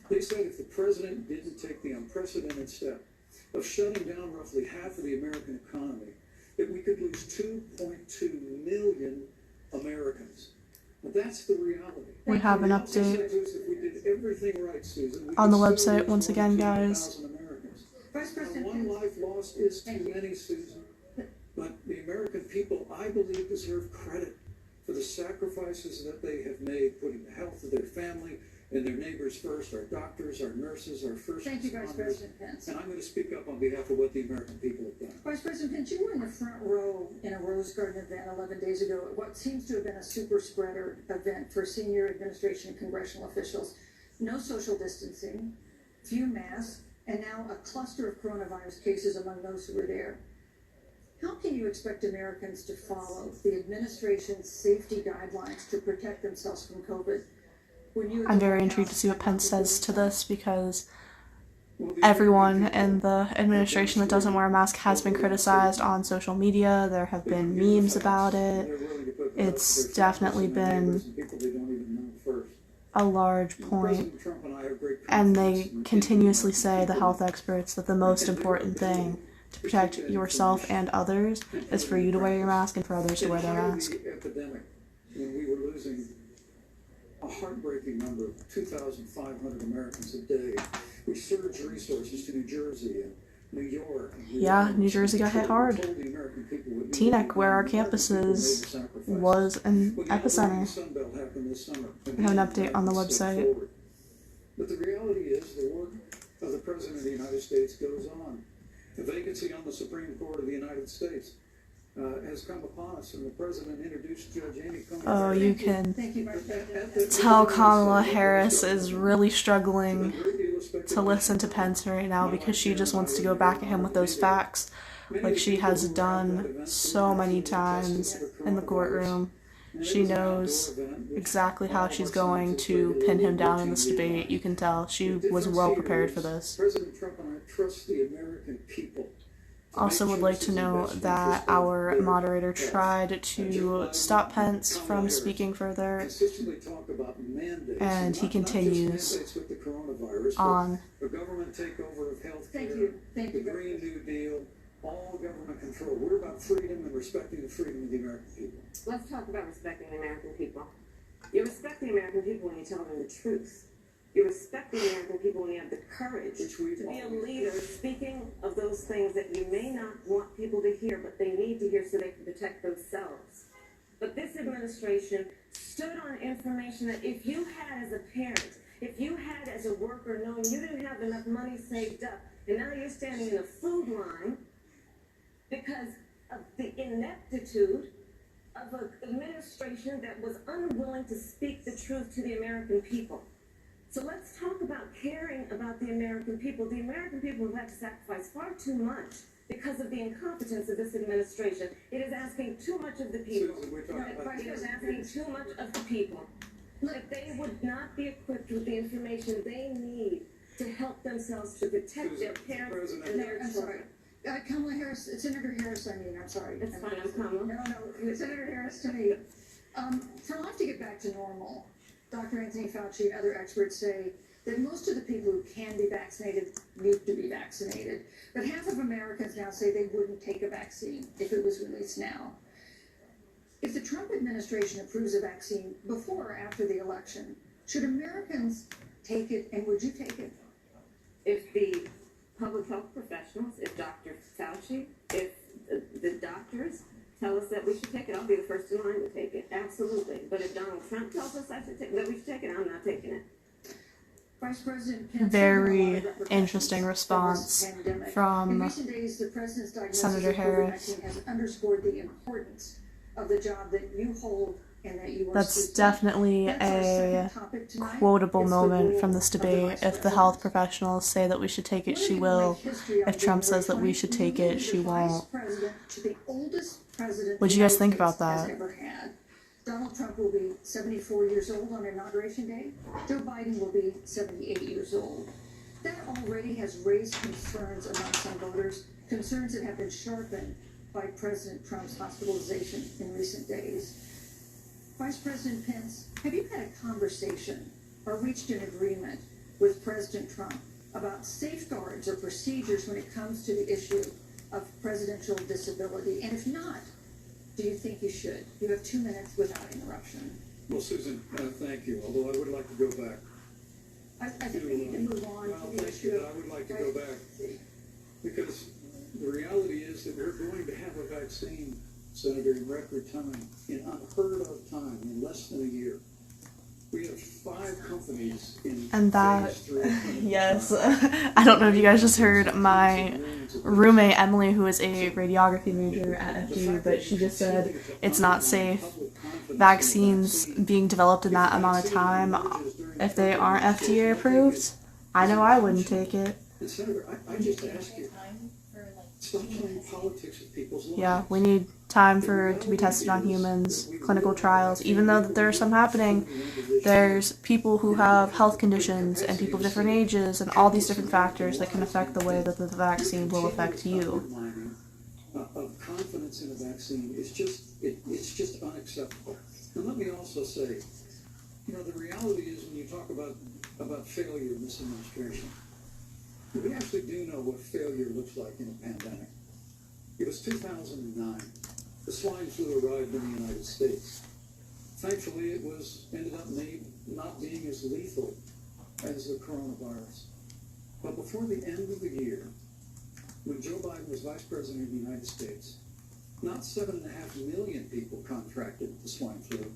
they said if the president didn't take the unprecedented step of shutting down roughly half of the American economy, that we could lose 2.2 million Americans. But that's the reality. We have an update on the website once again, guys. Vice President One life lost is too many, Susan. But the American people, I believe, deserve credit for the sacrifices that they have made, putting the health of their family and their neighbors first, our doctors, our nurses, our first Thank you, Vice responders. President Pence. And I'm going to speak up on behalf of what the American people have done. Vice President Pence, you were in the front row in a Rose Garden event 11 days ago at what seems to have been a super spreader event for senior administration and congressional officials. No social distancing, few masks, and now a cluster of coronavirus cases among those who were there. How can you expect Americans to follow the administration's safety guidelines to protect themselves from COVID? I'm very intrigued to see what Pence says to this, because everyone in the administration that doesn't wear a mask has been criticized on social media. There have been memes about it. It's definitely been a large point. And they continuously say, the health experts, that the most important thing to protect yourself and others is for you to wear your mask and for others to wear their mask. When we were losing a heartbreaking number of 2,500 Americans a day, we surged resources to New Jersey and New York. Yeah, New Jersey got hit hard. Teaneck, where our campus is, was an epicenter. We have an update on the website. But the reality is the work of the President of the United States goes on. The vacancy on the Supreme Court of the United States has come upon us, and the President introduced Judge Amy Coney. Oh, you can tell Kamala Harris is really struggling to listen to Pence right now, because she just wants to go back at him with those facts, like she has done so many times in the courtroom. She knows exactly how she's going to pin him down in this debate. You can tell she was well prepared for this. President Trump and I trust the American people. Also would like to know that our moderator tried to stop Pence from speaking further, and he continues on. The government takeover of healthcare, the Green New Deal, all government control. We're about freedom and respecting the freedom of the American people. Let's talk about respecting the American people. You respect the American people when you tell them the truth. You respect the American people when you have the courage to be a leader speaking of those things that you may not want people to hear, but they need to hear so they can protect themselves. But this administration stood on information that if you had as a parent, if you had as a worker known you didn't have enough money saved up, and now you're standing in a food line because of the ineptitude of an administration that was unwilling to speak the truth to the American people. So let's talk about caring about the American people. The American people have had to sacrifice far too much because of the incompetence of this administration. It is asking too much of the people. It is asking too much of the people. If they would not be equipped with the information they need to help themselves to protect their parents and their children. Kamala Harris, Senator Harris, I'm sorry. It's fine, I'm Kamala. No, Senator Harris to me. For life to get back to normal, Dr. Anthony Fauci and other experts say that most of the people who can be vaccinated need to be vaccinated. But half of Americans now say they wouldn't take a vaccine if it was released now. If the Trump administration approves a vaccine before or after the election, should Americans take it, and would you take it? If the public health professionals, if Dr. Fauci, if the doctors tell us that we should take it, I'll be the first in line to take it. Absolutely. But if Donald Trump tells us that we should take it, I'm not taking it. Vice President Pence, Very interesting response from Senator Harris. Has underscored the importance of the job that you hold and that you are. That's definitely a quotable moment from this debate. If the health professionals say that we should take it, she will. If Trump says that we should take it, she won't. What do you guys think about that? Donald Trump will be 74 years old on Inauguration Day. Joe Biden will be 78 years old. That already has raised concerns among some voters, concerns that have been sharpened by President Trump's hospitalization in recent days. Vice President Pence, have you had a conversation or reached an agreement with President Trump about safeguards or procedures when it comes to the issue of presidential disability? And if not, do you think you should? You have 2 minutes without interruption. Well, Susan, thank you, although I would like to go back. I think we need to move on to the issue. I would like to go back, because the reality is that we're going to have a vaccine, Senator, in record time, in unheard of time, in less than a year. We have 5 companies in And that, phase 3. yes, I don't know if you guys just heard my roommate Emily, who is a radiography major at FDU, but she just said it's not safe. Vaccines being developed in that amount of time, if they aren't FDA approved, I know I wouldn't take it. And Senator, I just ask you, stop playing politics with people's lives. Yeah, we need time for it to be tested on humans, clinical trials. Even though there are some happening, there's people who have health conditions and people of different ages and all these different factors that can affect the way that the vaccine will affect you. Of confidence in a vaccine is it's just unacceptable. And let me also say, the reality is when you talk about failure in this administration, we actually do know what failure looks like in a pandemic. It was 2009. The swine flu arrived in the United States. Thankfully, it ended up not being as lethal as the coronavirus. But before the end of the year, when Joe Biden was Vice President of the United States, not 7.5 million people contracted the swine flu.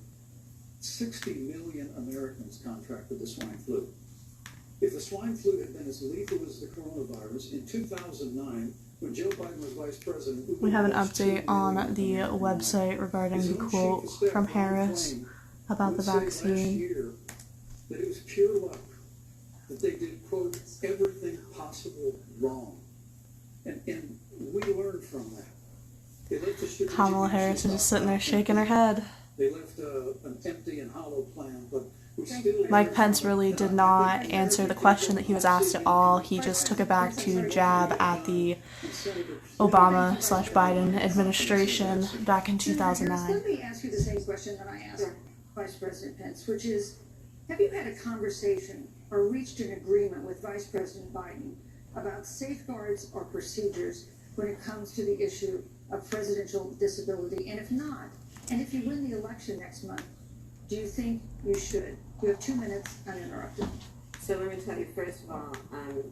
60 million Americans contracted the swine flu. If the swine flu had been as lethal as the coronavirus, in 2009, when Joe Biden was Vice President... We have an update on the website regarding the quote from Harris about the vaccine. That it was pure luck that they did, quote, everything possible wrong. And we learned from that. Kamala Harris is just sitting there shaking her head. They left an empty and hollow plan, but Mike Pence really did not answer the question that he was asked at all. He just took it back to jab at the Obama/Biden administration back in 2009. Let me ask you the same question that I asked Vice President Pence, which is, have you had a conversation or reached an agreement with Vice President Biden about safeguards or procedures when it comes to the issue of presidential disability? And if not, and if you win the election next month, do you think you should? You have 2 minutes uninterrupted. So let me tell you, first of all,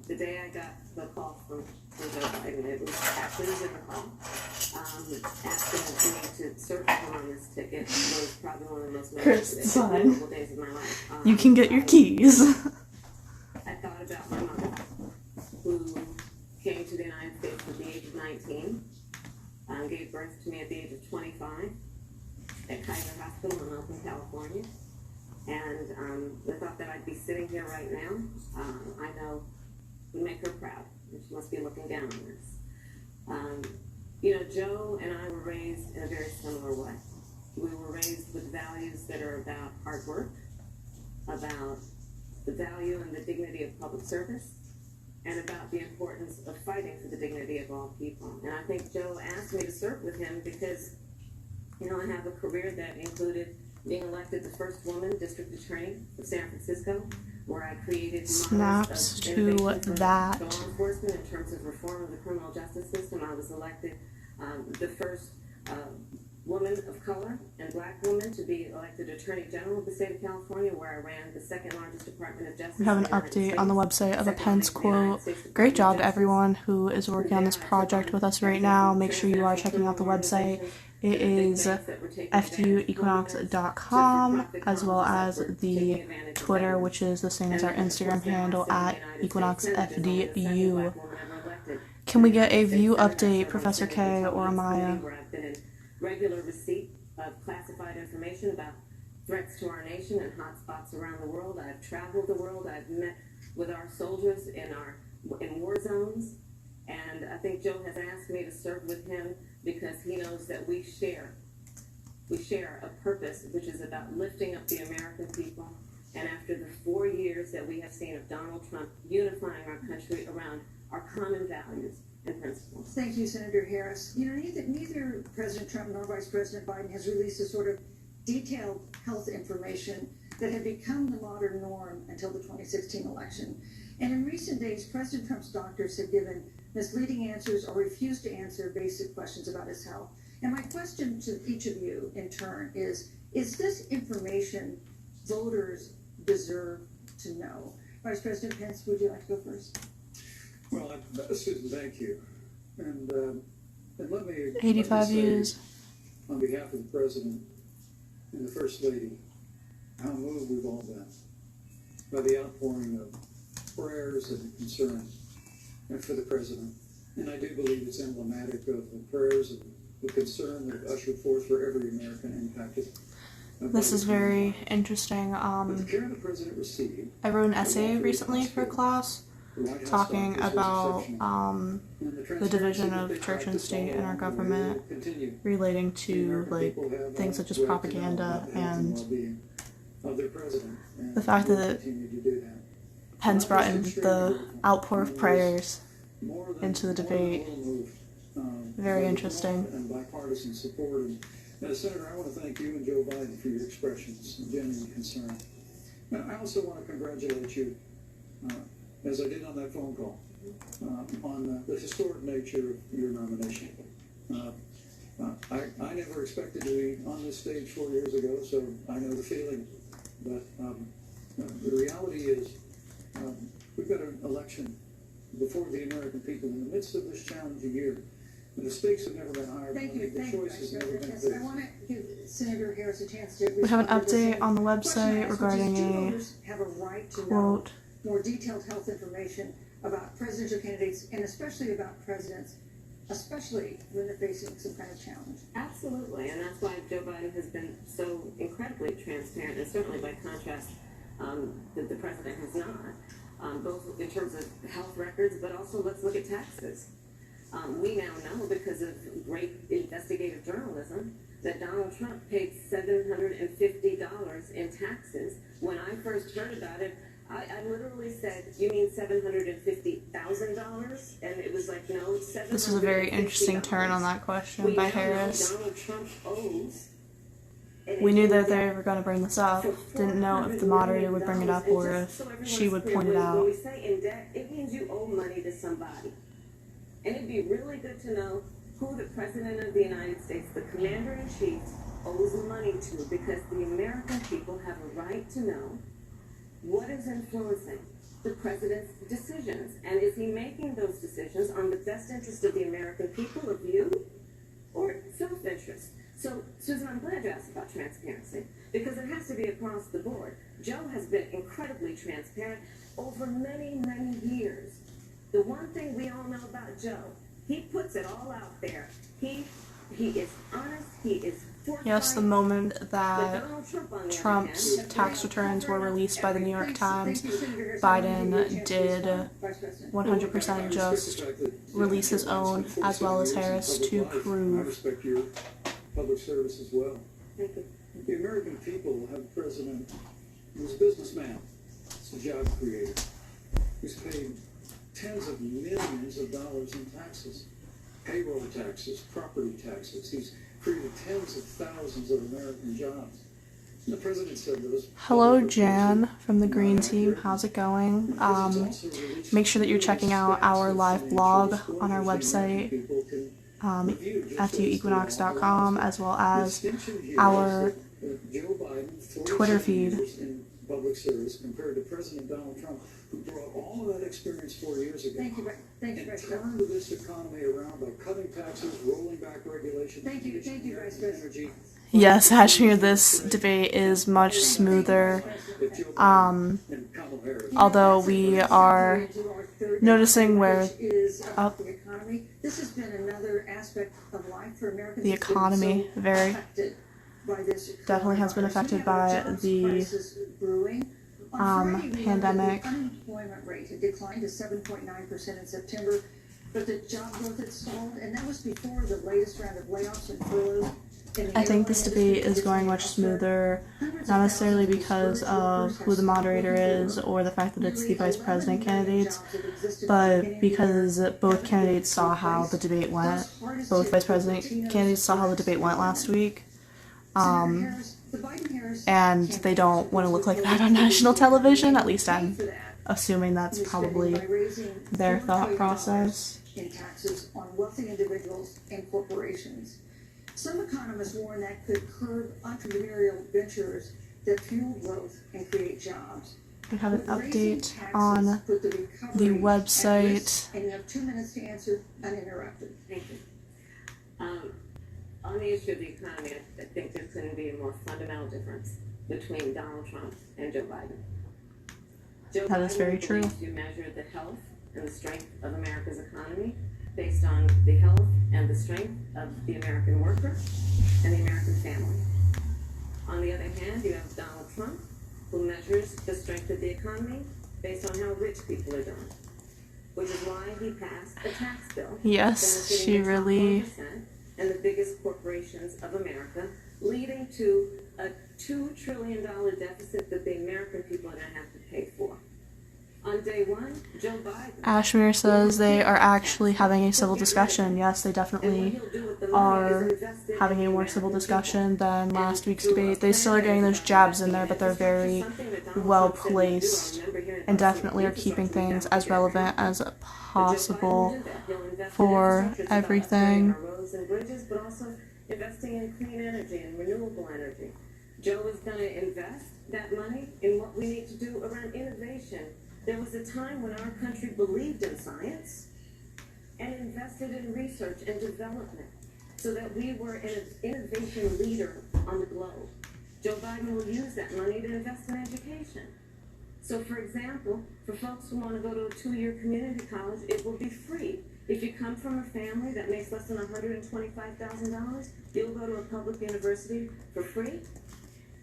the day I got the call from Joe Biden, it was actually a Zimmer call, asking me to serve him on this ticket. It was probably one of the most memorable days of my life. You can get your keys. I thought about my mother, who came to the United States at the age of 19, gave birth to me at the age of 25, at Kaiser Hospital in Oakland, California. And the thought that I'd be sitting here right now, I know would make her proud. And she must be looking down on this. You know, Joe and I were raised in a very similar way. We were raised with values that are about hard work, about the value and the dignity of public service, and about the importance of fighting for the dignity of all people. And I think Joe asked me to serve with him because, you know, I have a career that included being elected the first woman district attorney of San Francisco, where I created snaps of to that. law enforcement in terms of reform of the criminal justice system. I was elected the first woman of color and black woman to be elected Attorney General of the state of California, where I ran the second largest Department of Justice. We have an update on the website of a Pence quote. Great job to everyone who is working on this project with us right now. Make sure you are checking out the website. It is fduequinox.com, as well as the Twitter, which is the same as our Instagram handle at equinoxfdu. Can we get a view update, Professor K or Amaya? Regular receipt of classified information about threats to our nation and hotspots around the world. I've traveled the world. I've met with our soldiers in war zones, and I think Joe has asked me to serve with him because he knows that we share a purpose which is about lifting up the American people. And after the 4 years that we have seen of Donald Trump unifying our country around our common values and principles. Thank you, Senator Harris. You know, neither President Trump nor Vice President Biden has released a sort of detailed health information that had become the modern norm until the 2016 election. And in recent days, President Trump's doctors have given misleading answers or refused to answer basic questions about his health. And my question to each of you in turn is this information voters deserve to know? Vice President Pence, would you like to go first? Well, Susan, thank you. And let me 85 say, views. On behalf of the President and the First Lady, how moved we've all been by the outpouring of prayers and concern for the President. And I do believe it's emblematic of the prayers and the concern that ushered forth for every American impacted. This is very interesting. The care the President received, I wrote an essay recently for class talking about the division of church and state in our government relating to like things such as propaganda and the fact that Pence brought in the outpour of prayers into the debate. Very interesting. And bipartisan support. And Senator, I want to thank you and Joe Biden for your expressions of genuine concern. Now, I also want to congratulate you, as I did on that phone call, on the historic nature of your nomination. I never expected to be on this stage 4 years ago, so I know the feeling. But the reality is we've got an election before the American people in the midst of this challenging year. And the stakes have never been higher. Thank you. The choice has never been Yes, bigger. I want to give Senator Harris a chance to We have an respond to this. update on the website regarding Do a voters have a right to know quote. more detailed health information about presidential candidates and especially about presidents, especially when they're facing some kind of challenge? Absolutely, and that's why Joe Biden has been so incredibly transparent, and certainly by contrast, that the president has not, both in terms of health records, but also let's look at taxes. We now know, because of great investigative journalism, that Donald Trump paid $750 in taxes. When I first heard about it, I literally said, "You mean $750,000?" And it was like, "No, it's $750." This is a very interesting turn on that question by Harris. Donald Trump owes. We knew that they were going to bring this up. Didn't know if the moderator would bring it up or if she would point it When out. we say in debt, it means you owe money to somebody. And it'd be really good to know who the President of the United States, the Commander-in-Chief, owes money to, because the American people have a right to know what is influencing the President's decisions. And is he making those decisions on the best interest of the American people, of you, or self-interest? So, Susan, I'm glad you asked about transparency, because it has to be across the board. Joe has been incredibly transparent over many, many years. The one thing we all know about Joe, he puts it all out there. He is honest, he is Yes, the moment that Trump's tax returns were released by the New York Times, Biden did 100% just release his own, as well as Harris, to I prove. respect your public service as well. The American people have a president who's a businessman, he's a job creator, who's paid tens of millions of dollars in taxes, payroll taxes, property taxes. He's created tens of thousands of American jobs. And the president said those. Hello, Jan from the Green Team. How's it going? Make sure that you're checking out our live blog on our website, fuequinox.com, as well as our Twitter feed. In public service compared to President Donald Trump, who brought all of that experience 4 years ago. Thank you, And turned this economy around by cutting taxes, rolling back regulations. Thank you, Vice President. Energy. Yes, Ashmere, this debate is much smoother. Although we are noticing where This has been another aspect of life for Americans. the economy very definitely has been affected by the pandemic. Unemployment rate had declined to 7.9% in September, but the job growth had stalled, and that was before the latest round of layoffs and furloughs. I think this debate is going much smoother, not necessarily because of who the moderator is or the fact that it's the vice president candidates, but because both candidates saw how the debate went. Both vice president candidates saw how the debate went last week. And they don't want to look like that on national television, at least I'm assuming that's probably their thought process. In taxes on wealthy individuals and corporations. Some economists warn that could curb entrepreneurial ventures that fuel growth and create jobs. We have an update on the website. And you have 2 minutes to answer uninterrupted. Thank you. On the issue of the economy, I think there's going to be a more fundamental difference between Donald Trump and Joe Biden. That is very true. You measure the health and the strength of America's economy based on the health and the strength of the American worker and the American family. On the other hand, you have Donald Trump, who measures the strength of the economy based on how rich people are doing, which is why he passed a tax bill. Yes, she really. And the biggest corporations of America, leading to a $2 trillion deficit that the American people are going to have to pay for. On day one, Joe Biden. Ashmere says they are actually having a civil discussion. Yes, they definitely are having a more civil discussion than last week's debate. They still are getting those jabs in there, but they're very well placed and definitely are keeping things as relevant as possible for everything. And bridges, but also investing in clean energy and renewable energy. Joe is going to invest that money in what we need to do around innovation. There was a time when our country believed in science and invested in research and development so that we were an innovation leader on the globe. Joe Biden will use that money to invest in education. So, for example, for folks who want to go to a 2-year community college, it will be free. If you come from a family that makes less than $125,000, you'll go to a public university for free.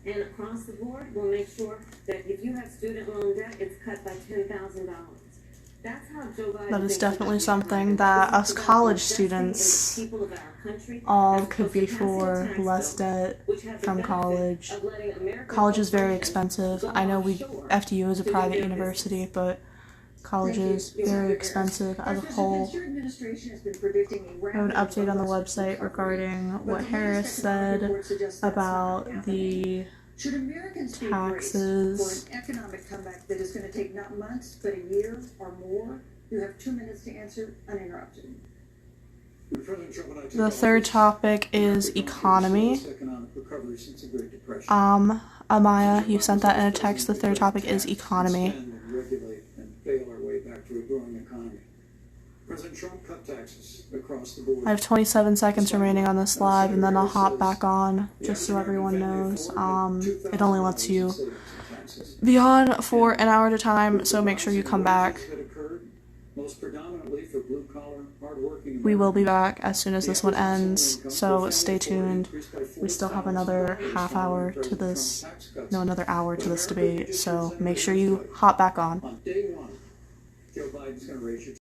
And across the board, we'll make sure that if you have student loan debt, it's cut by $10,000. That's how Joe Biden. That is definitely something that us college students all could be for less debt from college. College is very expensive. I know FDU is a private university, but college is very expensive as a whole. I have an update on the website regarding what Harris said about the taxes. For an economic comeback that is going to take not months, but a year or more, you have 2 minutes to answer uninterrupted. The third topic is economy. Amaya, you sent that in a text. The third topic is economy. President Trump cut taxes across the board. I have 27 seconds remaining on this live, and then I'll hop back on, just so everyone knows. It only lets you be on for an hour at a time, so make sure you come back. We will be back as soon as this one ends, so stay tuned. we still have another half hour to this, no, another hour to this debate, so make sure you hop back on. On day one, Joe Biden's going to raise your